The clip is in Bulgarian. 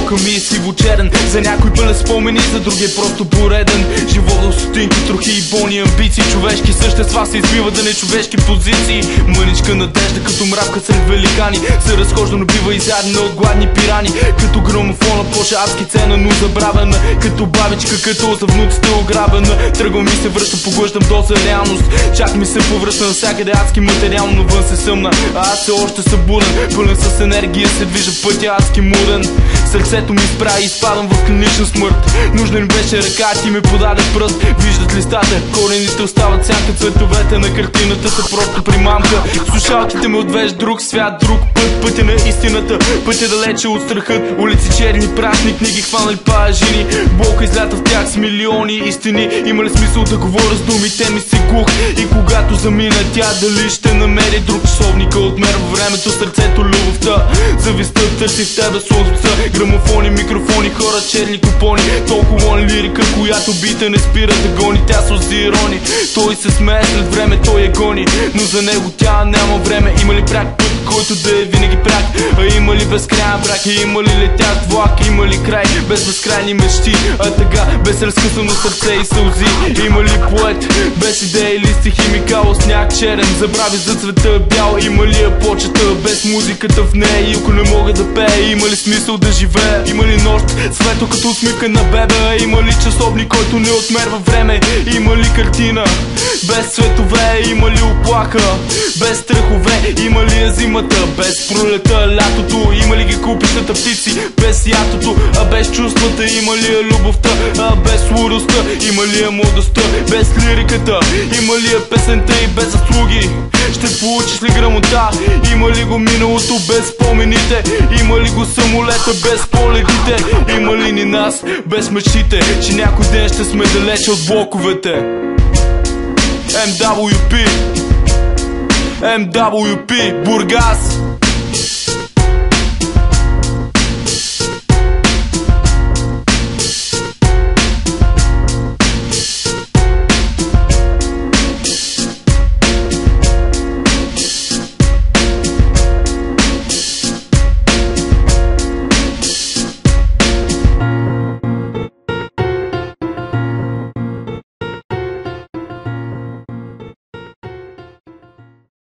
Блока ми е сивочерен, за някой пълен спомени, за други е просто пореден живот от стотинки, трохи и болни амбиции. Човешки същества се избиват за нечовешки позиции. Мъничка надежда като мравка сред великани се разхожда, но бива изядена от гладни пирани. Като грамофона плоча адски цена, но забравена. Като бабичка, като за внуците ограбена. Тръгвам и се връщам, поглъщам доза реалност. Чак ми се повръща навсякъде адски материално, но вън се съмна, а аз се още събуден. Пълен с енергия се движа пътя адски муден. Сърцето ми изправи и изпадам в клинична смърт. Нужна ми беше ръка, ти ми подаде пръст. Виждат листата, корените остават сянка. Цветовете на картината са просто примамка. Слушалките ме отвеждат друг свят, друг път. Пътя на истината, пътя далече от страхът. Улици черни, прашни книги, хванали пажини. Болка излята в тях с милиони истини. Има ли смисъл да говоря с думите ми си глух? И когато замина тя, дали ще намери друг часовника? Отмерва времето, сърцето, любовта. Завистта търси в тебе слънца. Грамофони, микрофони, хора, черни купони. Толкова лирика, която бита не спира да гони. Тя сълзи ирони, той се смее след време, той я гони. Но за него тя няма време. Има ли пряк път, който да е винаги пряк? А има ли безкрайен брак? И има ли летящ влак? Има ли край без безкрайни мечти? А тъга без разкъсано сърце и сълзи? Има ли поет без идеи, листи, химикал, сняг черен? Забрави за цвета бял. Има ли я почета без музиката в нея? И ако не мога да пея, има ли смисъл да живея? Има ли нощ светло като усмивка на бебе? Има ли часовник, който не отмерва време? Има ли картина без цветове? Има ли оплака без страхове? Има ли я зимата без пролета, лятото? Има ли ги купищата птици без ятото? А без чувствата? Има ли я любовта? А без лудостта? Има ли я младостта без лириката? Има ли я песента и без заслуги? Ще получиш ли грамота? Има ли го миналото без спомените? Има ли го самолета без полетите? Има ли ни нас без мечтите, че някой ден ще сме далече от блоковете? MWP, Бургас.